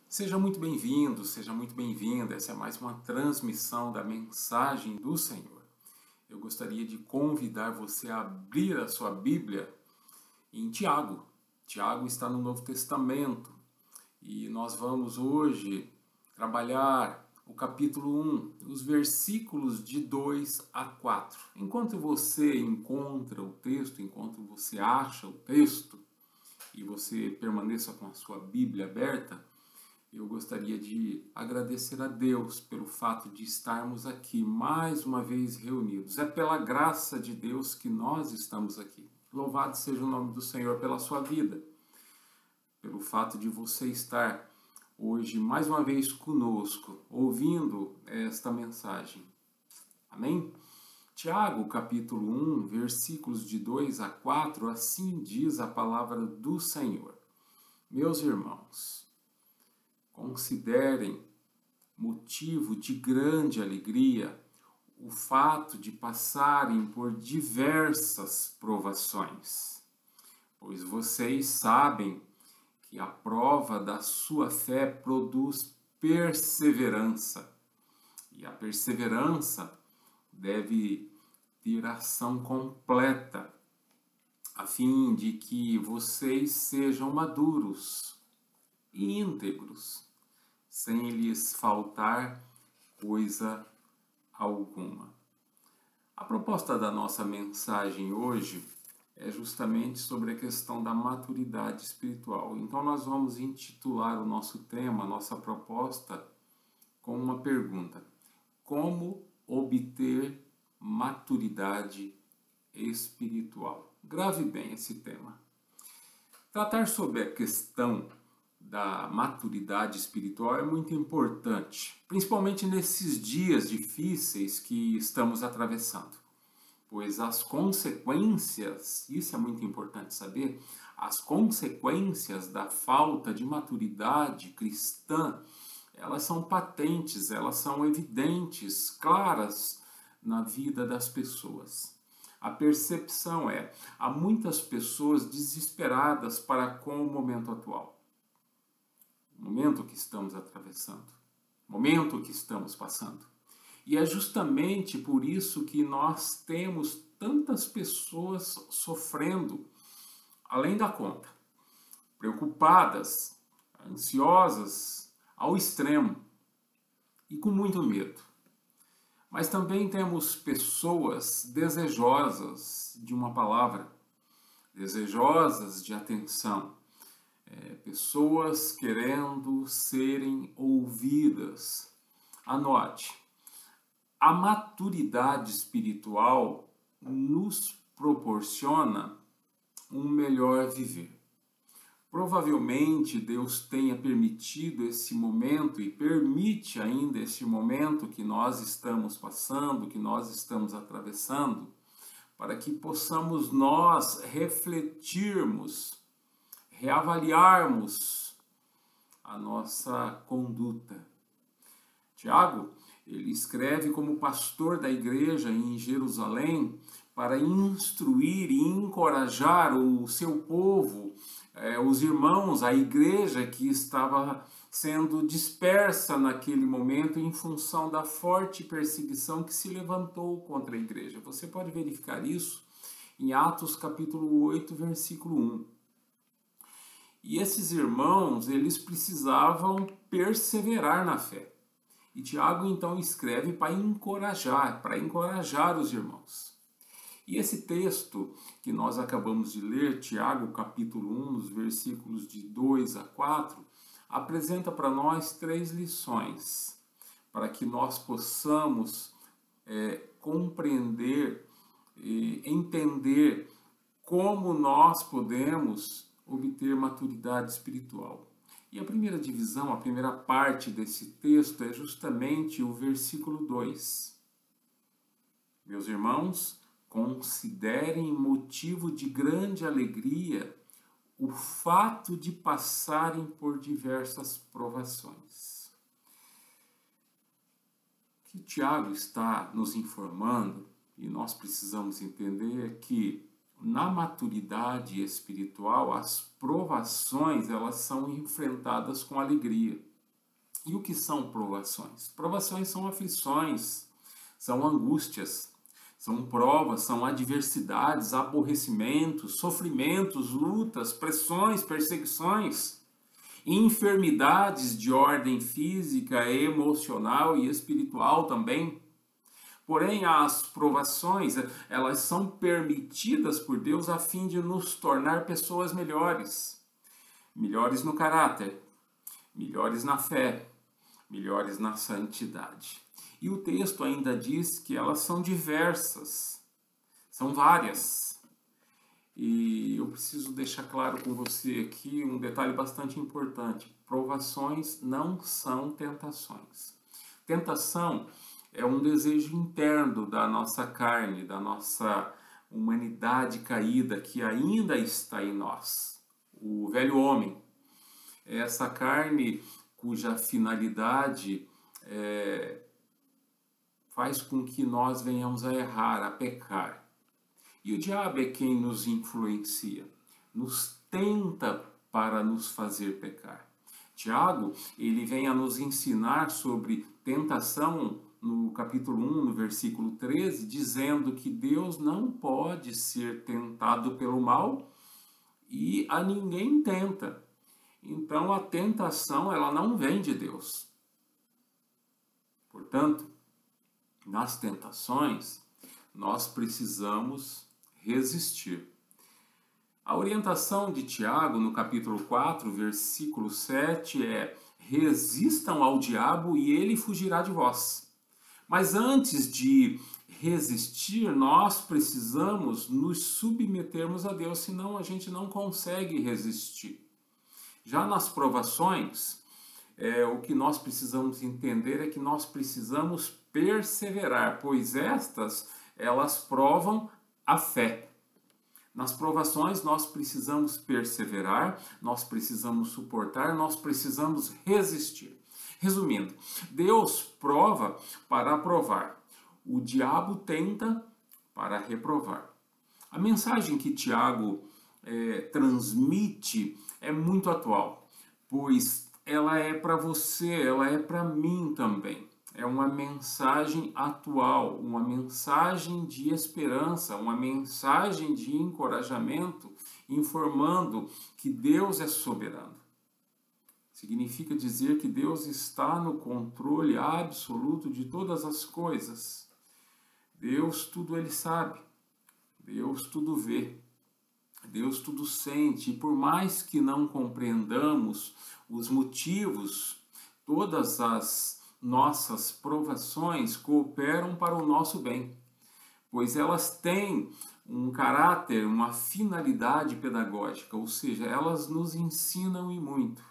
Seja muito bem-vindo, seja muito bem-vinda. Essa é mais uma transmissão da mensagem do Senhor. Eu gostaria de convidar você a abrir a sua Bíblia em Tiago. Tiago está no Novo Testamento e nós vamos hoje trabalhar o capítulo 1, os versículos de 2 a 4. Enquanto você encontra o texto, enquanto você acha o texto e você permaneça com a sua Bíblia aberta, eu gostaria de agradecer a Deus pelo fato de estarmos aqui mais uma vez reunidos. É pela graça de Deus que nós estamos aqui. Louvado seja o nome do Senhor pela sua vida, pelo fato de você estar hoje mais uma vez conosco, ouvindo esta mensagem. Amém? Tiago, capítulo 1, versículos de 2 a 4, assim diz a palavra do Senhor. Meus irmãos, considerem motivo de grande alegria o fato de passarem por diversas provações, pois vocês sabem que a prova da sua fé produz perseverança, e a perseverança deve ter ação completa, a fim de que vocês sejam maduros e íntegros, sem lhes faltar coisa alguma. A proposta da nossa mensagem hoje é justamente sobre a questão da maturidade espiritual. Então nós vamos intitular o nosso tema, a nossa proposta, com uma pergunta: como obter maturidade espiritual? Grave bem esse tema. Tratar sobre a questão da maturidade espiritual é muito importante, principalmente nesses dias difíceis que estamos atravessando, pois as consequências, isso é muito importante saber, as consequências da falta de maturidade cristã, elas são patentes, elas são evidentes, claras na vida das pessoas. A percepção é, há muitas pessoas desesperadas para com o momento atual. O momento que estamos atravessando, o momento que estamos passando. E é justamente por isso que nós temos tantas pessoas sofrendo além da conta, preocupadas, ansiosas ao extremo e com muito medo. Mas também temos pessoas desejosas de uma palavra, desejosas de atenção, pessoas querendo serem ouvidas. Anote, a maturidade espiritual nos proporciona um melhor viver. Provavelmente Deus tenha permitido esse momento e permite ainda esse momento que nós estamos passando, que nós estamos atravessando, para que possamos nós refletirmos, reavaliarmos a nossa conduta. Tiago, ele escreve como pastor da igreja em Jerusalém para instruir e encorajar o seu povo, os irmãos, a igreja que estava sendo dispersa naquele momento em função da forte perseguição que se levantou contra a igreja. Você pode verificar isso em Atos capítulo 8, versículo 1. E esses irmãos, eles precisavam perseverar na fé. E Tiago então escreve para encorajar os irmãos. E esse texto que nós acabamos de ler, Tiago capítulo 1, nos versículos de 2 a 4, apresenta para nós 3 lições, para que nós possamos compreender e entender como nós podemos obter maturidade espiritual. E a primeira divisão, a primeira parte desse texto é justamente o versículo 2. Meus irmãos, considerem motivo de grande alegria o fato de passarem por diversas provações. O que Tiago está nos informando, e nós precisamos entender, é que na maturidade espiritual, as provações elas são enfrentadas com alegria. E o que são provações? Provações são aflições, são angústias, são provas, são adversidades, aborrecimentos, sofrimentos, lutas, pressões, perseguições, enfermidades de ordem física, emocional e espiritual também. Porém, as provações, elas são permitidas por Deus a fim de nos tornar pessoas melhores. Melhores no caráter, melhores na fé, melhores na santidade. E o texto ainda diz que elas são diversas, são várias. E eu preciso deixar claro com você aqui um detalhe bastante importante. Provações não são tentações. Tentação é um desejo interno da nossa carne, da nossa humanidade caída que ainda está em nós. O velho homem é essa carne cuja finalidade faz com que nós venhamos a errar, a pecar. E o diabo é quem nos influencia, nos tenta para nos fazer pecar. Tiago, ele vem a nos ensinar sobre tentação no capítulo 1, no versículo 13, dizendo que Deus não pode ser tentado pelo mal e a ninguém tenta. Então a tentação, ela não vem de Deus. Portanto, nas tentações, nós precisamos resistir. A orientação de Tiago, no capítulo 4, versículo 7, é: resistam ao diabo e ele fugirá de vós. Mas antes de resistir, nós precisamos nos submetermos a Deus, senão a gente não consegue resistir. Já nas provações, o que nós precisamos entender é que nós precisamos perseverar, pois elas provam a fé. Nas provações nós precisamos perseverar, nós precisamos suportar, nós precisamos resistir. Resumindo, Deus prova para aprovar, o diabo tenta para reprovar. A mensagem que Tiago transmite é muito atual, pois ela é para você, ela é para mim também. É uma mensagem atual, uma mensagem de esperança, uma mensagem de encorajamento, informando que Deus é soberano. Significa dizer que Deus está no controle absoluto de todas as coisas. Deus tudo ele sabe, Deus tudo vê, Deus tudo sente. E por mais que não compreendamos os motivos, todas as nossas provações cooperam para o nosso bem, pois elas têm um caráter, uma finalidade pedagógica, ou seja, elas nos ensinam e muito.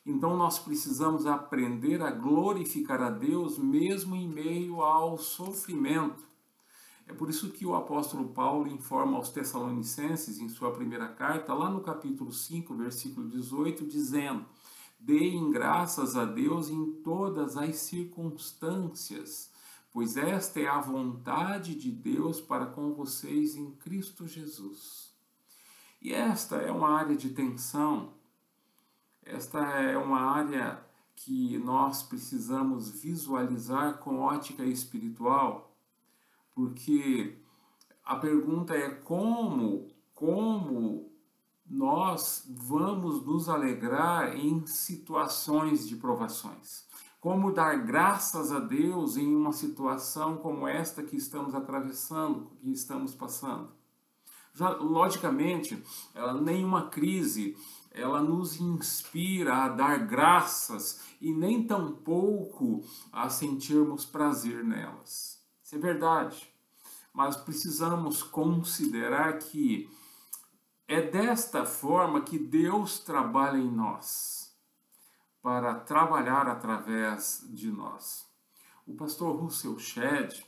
Então nós precisamos aprender a glorificar a Deus mesmo em meio ao sofrimento. É por isso que o apóstolo Paulo informa aos Tessalonicenses, em sua primeira carta, lá no capítulo 5, versículo 18, dizendo: deem graças a Deus em todas as circunstâncias, pois esta é a vontade de Deus para com vocês em Cristo Jesus. E esta é uma área de tensão, esta é uma área que nós precisamos visualizar com ótica espiritual, porque a pergunta é como nós vamos nos alegrar em situações de provações. Como dar graças a Deus em uma situação como esta que estamos atravessando, que estamos passando. Já, logicamente, nenhuma crise ela nos inspira a dar graças e nem tampouco a sentirmos prazer nelas. Isso é verdade. Mas precisamos considerar que é desta forma que Deus trabalha em nós, para trabalhar através de nós. O pastor Russell Shedd,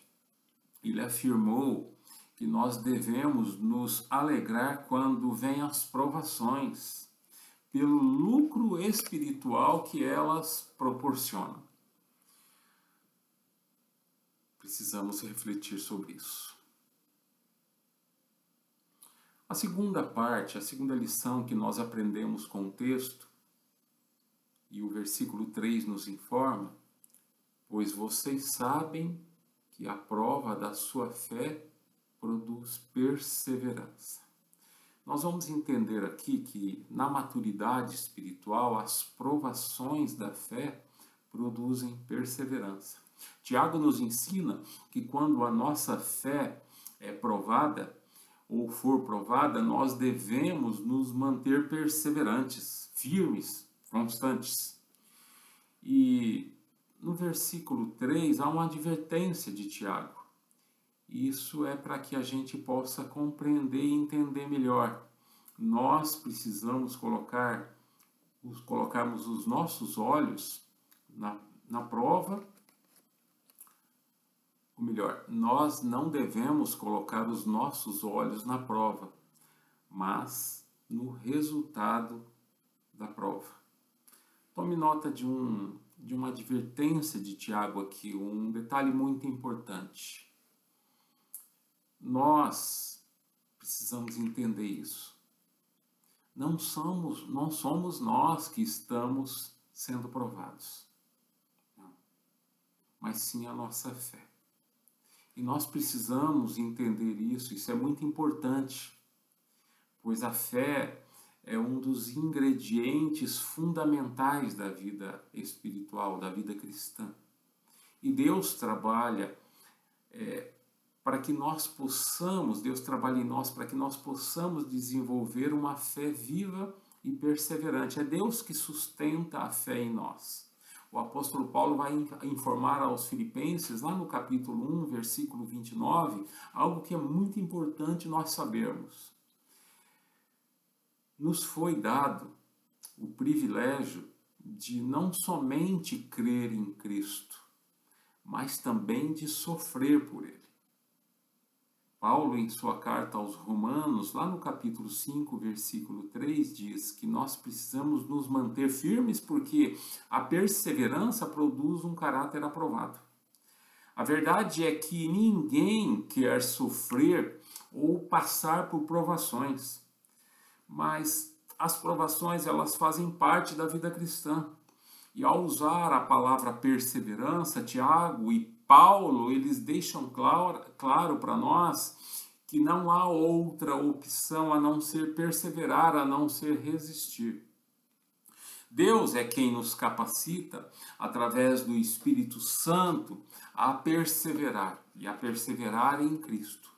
ele afirmou que nós devemos nos alegrar quando vêm as provações, pelo lucro espiritual que elas proporcionam. Precisamos refletir sobre isso. A segunda parte, a segunda lição que nós aprendemos com o texto, E o versículo 3 nos informa: pois vocês sabem que a prova da sua fé produz perseverança. Nós vamos entender aqui que na maturidade espiritual as provações da fé produzem perseverança. Tiago nos ensina que quando a nossa fé é provada ou for provada, nós devemos nos manter perseverantes, firmes, constantes. E no versículo 3 há uma advertência de Tiago. Isso é para que a gente possa compreender e entender melhor. Nós precisamos colocarmos os nossos olhos na prova, ou melhor, nós não devemos colocar os nossos olhos na prova, mas no resultado da prova. Tome nota de uma advertência de Tiago aqui, um detalhe muito importante. Nós precisamos entender isso. Não somos nós que estamos sendo provados, não, mas sim a nossa fé. E nós precisamos entender isso é muito importante, pois a fé é um dos ingredientes fundamentais da vida espiritual, da vida cristã. E Deus trabalha para que nós possamos, Deus trabalha em nós para que nós possamos desenvolver uma fé viva e perseverante. É Deus que sustenta a fé em nós. O apóstolo Paulo vai informar aos Filipenses, lá no capítulo 1, versículo 29, algo que é muito importante nós sabermos. Nos foi dado o privilégio de não somente crer em Cristo, mas também de sofrer por Ele. Paulo, em sua carta aos Romanos, lá no capítulo 5, versículo 3, diz que nós precisamos nos manter firmes porque a perseverança produz um caráter aprovado. A verdade é que ninguém quer sofrer ou passar por provações, mas as provações elas fazem parte da vida cristã. E ao usar a palavra perseverança, Tiago e Paulo, eles deixam claro para nós que não há outra opção a não ser perseverar, a não ser resistir. Deus é quem nos capacita, através do Espírito Santo, a perseverar, e a perseverar em Cristo.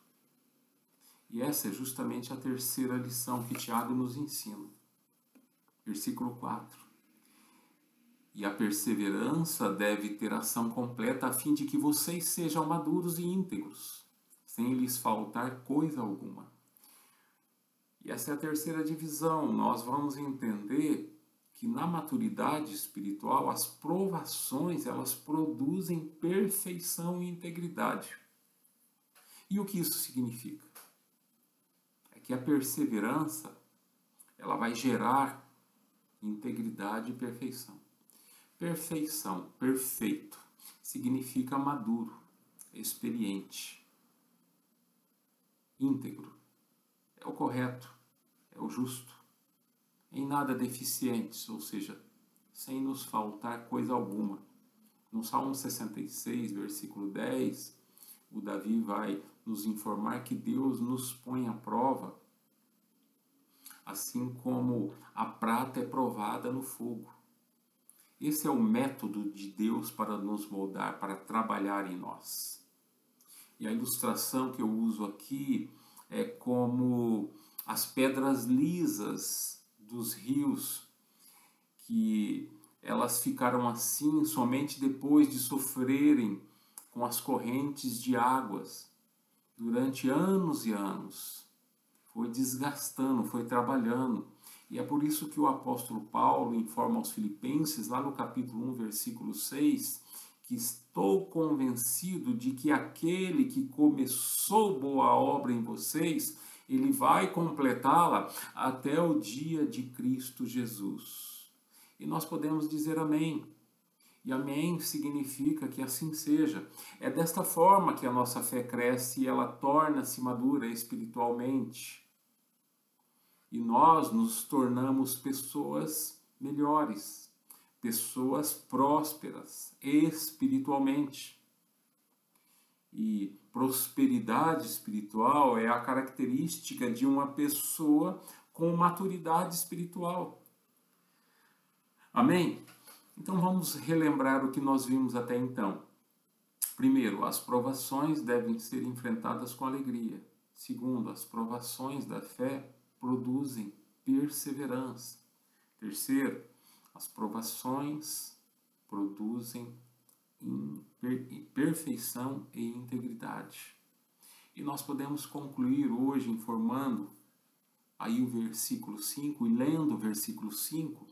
E essa é justamente a terceira lição que Tiago nos ensina. Versículo 4. E a perseverança deve ter ação completa a fim de que vocês sejam maduros e íntegros, sem lhes faltar coisa alguma. E essa é a terceira divisão. Nós vamos entender que na maturidade espiritual as provações elas produzem perfeição e integridade. E o que isso significa? É que a perseverança ela vai gerar integridade e perfeição. Perfeição, perfeito, significa maduro, experiente, íntegro, é o correto, é o justo, em nada deficientes, ou seja, sem nos faltar coisa alguma. No Salmo 66, versículo 10, o Davi vai nos informar que Deus nos põe à prova, assim como a prata é provada no fogo. Esse é o método de Deus para nos moldar, para trabalhar em nós. E a ilustração que eu uso aqui é como as pedras lisas dos rios, que elas ficaram assim somente depois de sofrerem com as correntes de águas durante anos e anos. Foi desgastando, foi trabalhando. E é por isso que o apóstolo Paulo informa aos Filipenses, lá no capítulo 1, versículo 6, que estou convencido de que aquele que começou boa obra em vocês, ele vai completá-la até o dia de Cristo Jesus. E nós podemos dizer amém. E amém significa que assim seja. É desta forma que a nossa fé cresce e ela torna-se madura espiritualmente. E nós nos tornamos pessoas melhores, pessoas prósperas espiritualmente. E prosperidade espiritual é a característica de uma pessoa com maturidade espiritual. Amém? Então vamos relembrar o que nós vimos até então. Primeiro, as provações devem ser enfrentadas com alegria. Segundo, as provações da fé produzem perseverança. Terceiro, as provações produzem perfeição e integridade. E nós podemos concluir hoje informando aí o versículo 5 e lendo o versículo 5,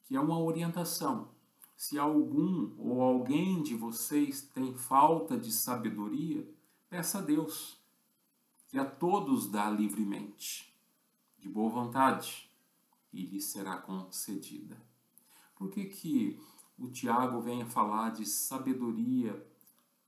que é uma orientação. Se algum ou alguém de vocês tem falta de sabedoria, peça a Deus, que a todos dá livremente, de boa vontade, e lhe será concedida. Por que o Tiago vem falar de sabedoria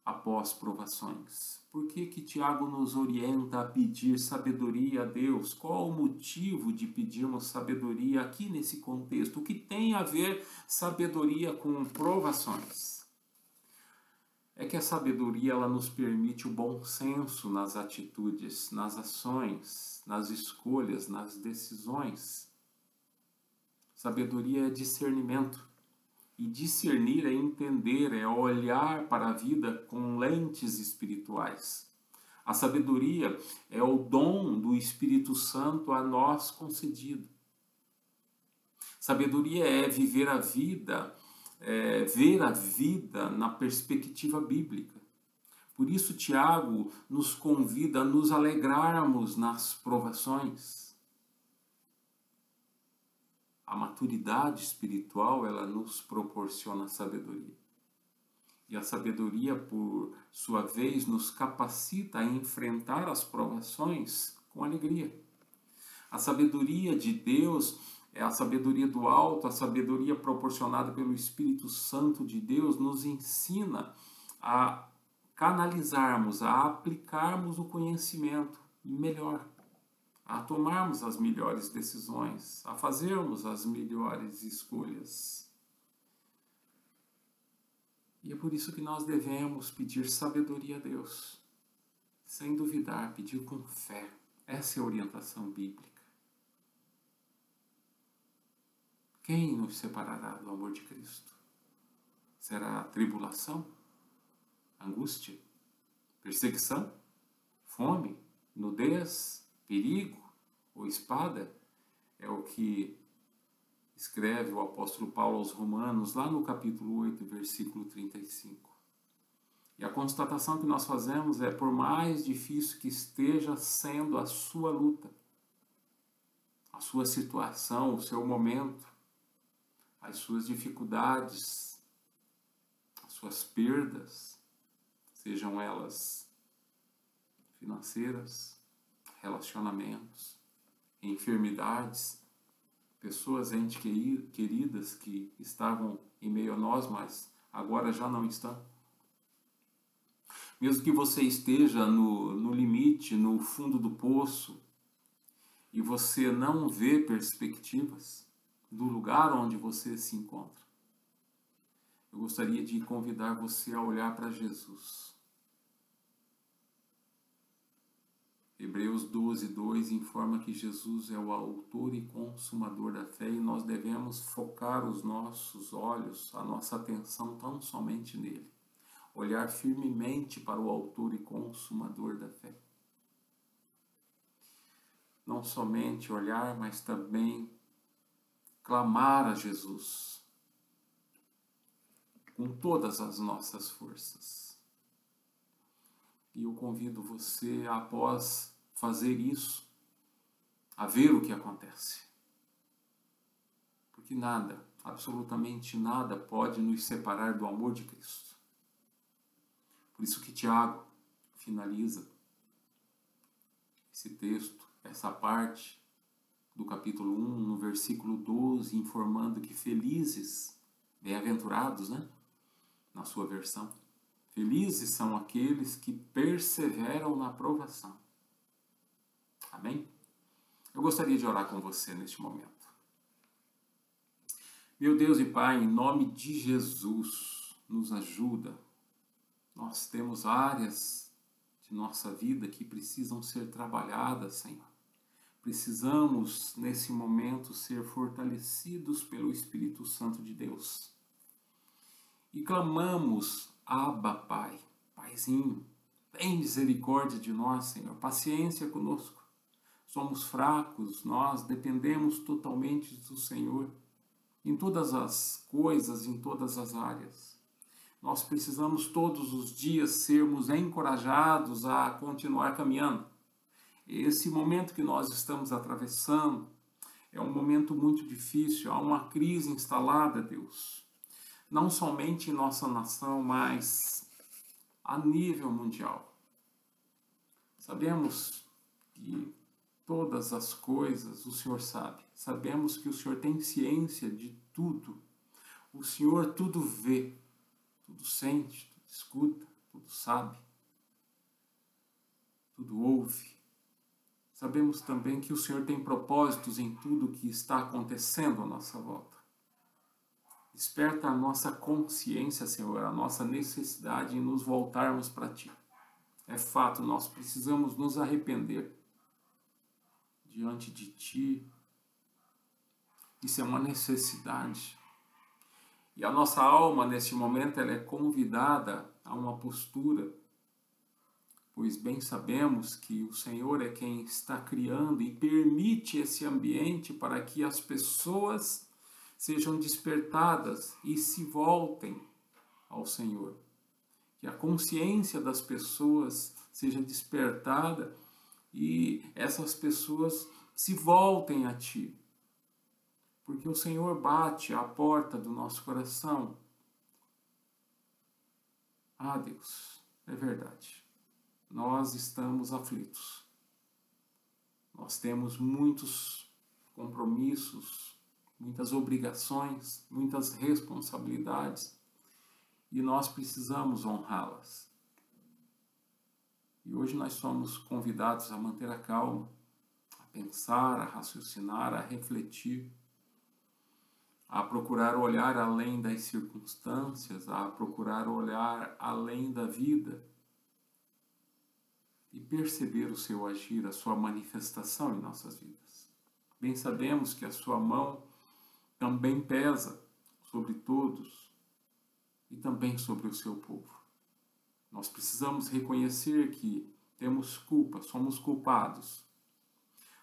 após provações? Por que Tiago nos orienta a pedir sabedoria a Deus? Qual o motivo de pedirmos sabedoria aqui nesse contexto? O que tem a ver sabedoria com provações? É que a sabedoria ela nos permite o bom senso nas atitudes, nas ações, nas escolhas, nas decisões. Sabedoria é discernimento. E discernir é entender, é olhar para a vida com lentes espirituais. A sabedoria é o dom do Espírito Santo a nós concedido. Sabedoria é viver a vida, ver a vida na perspectiva bíblica. Por isso, Tiago nos convida a nos alegrarmos nas provações. A maturidade espiritual, ela nos proporciona sabedoria. E a sabedoria, por sua vez, nos capacita a enfrentar as provações com alegria. A sabedoria de Deus é a sabedoria do alto, a sabedoria proporcionada pelo Espírito Santo de Deus nos ensina a canalizarmos, a aplicarmos o conhecimento melhor, a tomarmos as melhores decisões, a fazermos as melhores escolhas. E é por isso que nós devemos pedir sabedoria a Deus, sem duvidar, pedir com fé. Essa é a orientação bíblica. Quem nos separará do amor de Cristo? Será tribulação? Angústia? Perseguição? Fome? Nudez? Perigo ou espada? É o que escreve o apóstolo Paulo aos Romanos, lá no capítulo 8, versículo 35. E a constatação que nós fazemos é: por mais difícil que esteja sendo a sua luta, a sua situação, o seu momento, as suas dificuldades, as suas perdas, sejam elas financeiras, relacionamentos, enfermidades, pessoas entes queridas que estavam em meio a nós, mas agora já não estão. Mesmo que você esteja no limite, no fundo do poço, e você não vê perspectivas do lugar onde você se encontra, eu gostaria de convidar você a olhar para Jesus. Hebreus 12, 2 informa que Jesus é o autor e consumador da fé e nós devemos focar os nossos olhos, a nossa atenção tão somente nele. Olhar firmemente para o autor e consumador da fé. Não somente olhar, mas também clamar a Jesus com todas as nossas forças. E eu convido você, após fazer isso, a ver o que acontece. Porque nada, absolutamente nada, pode nos separar do amor de Cristo. Por isso que Tiago finaliza esse texto, essa parte do capítulo 1, no versículo 12, informando que felizes, bem-aventurados, né? Na sua versão. Felizes são aqueles que perseveram na provação. Amém? Eu gostaria de orar com você neste momento. Meu Deus e Pai, em nome de Jesus, nos ajuda. Nós temos áreas de nossa vida que precisam ser trabalhadas, Senhor. Precisamos, nesse momento, ser fortalecidos pelo Espírito Santo de Deus. E clamamos, Abba, Pai, Paizinho, tem misericórdia de nós, Senhor, paciência conosco. Somos fracos, nós dependemos totalmente do Senhor, em todas as coisas, em todas as áreas. Nós precisamos todos os dias sermos encorajados a continuar caminhando. Esse momento que nós estamos atravessando é um momento muito difícil, há uma crise instalada, Deus. Não somente em nossa nação, mas a nível mundial. Sabemos que todas as coisas o Senhor sabe. Sabemos que o Senhor tem ciência de tudo. O Senhor tudo vê, tudo sente, tudo escuta, tudo sabe, tudo ouve. Sabemos também que o Senhor tem propósitos em tudo que está acontecendo à nossa volta. Desperta a nossa consciência, Senhor, a nossa necessidade em nos voltarmos para Ti. É fato, nós precisamos nos arrepender diante de Ti. Isso é uma necessidade. E a nossa alma, neste momento, ela é convidada a uma postura, pois bem sabemos que o Senhor é quem está criando e permite esse ambiente para que as pessoas sejam despertadas e se voltem ao Senhor. Que a consciência das pessoas seja despertada e essas pessoas se voltem a Ti. Porque o Senhor bate à porta do nosso coração. Ah, Deus, é verdade. Nós estamos aflitos. Nós temos muitos compromissos, muitas obrigações, muitas responsabilidades e nós precisamos honrá-las. E hoje nós somos convidados a manter a calma, a pensar, a raciocinar, a refletir, a procurar olhar além das circunstâncias, a procurar olhar além da vida e perceber o seu agir, a sua manifestação em nossas vidas. Bem sabemos que a sua mão também pesa sobre todos e também sobre o seu povo. Nós precisamos reconhecer que temos culpa, somos culpados.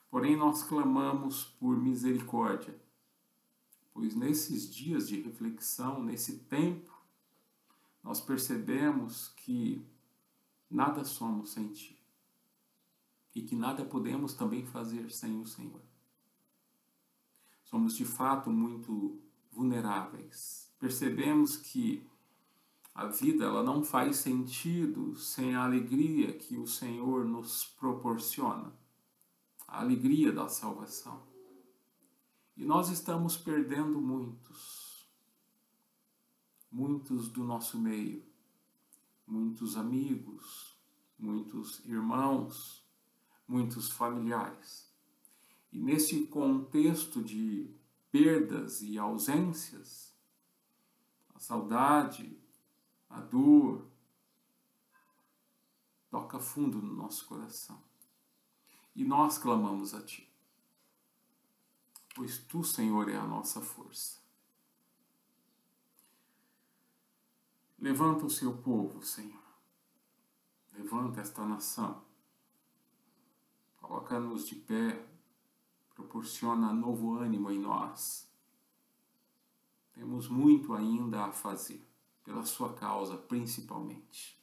Porém, nós clamamos por misericórdia, pois nesses dias de reflexão, nesse tempo, nós percebemos que nada somos sem Ti e que nada podemos também fazer sem o Senhor. Somos de fato muito vulneráveis. Percebemos que a vida ela não faz sentido sem a alegria que o Senhor nos proporciona, a alegria da salvação. E nós estamos perdendo muitos do nosso meio, muitos amigos, muitos irmãos, muitos familiares. E nesse contexto de perdas e ausências, a saudade, a dor, toca fundo no nosso coração. E nós clamamos a Ti, pois Tu, Senhor, é a nossa força. Levanta o Seu povo, Senhor. Levanta esta nação. Coloca-nos de pé. Proporciona novo ânimo em nós. Temos muito ainda a fazer, pela Sua causa, principalmente.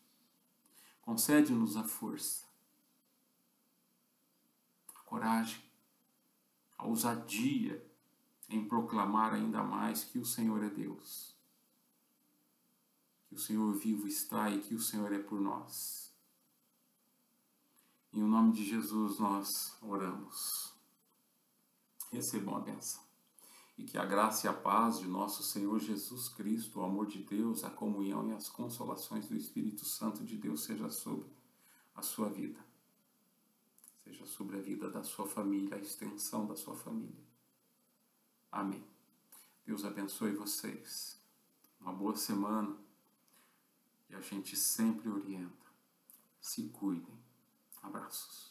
Concede-nos a força, a coragem, a ousadia em proclamar ainda mais que o Senhor é Deus, que o Senhor vivo está e que o Senhor é por nós. Em nome de Jesus nós oramos. Recebam a bênção. E que a graça e a paz de nosso Senhor Jesus Cristo, o amor de Deus, a comunhão e as consolações do Espírito Santo de Deus seja sobre a sua vida. Seja sobre a vida da sua família, a extensão da sua família. Amém. Deus abençoe vocês. Uma boa semana. E a gente sempre orienta. Se cuidem. Abraços.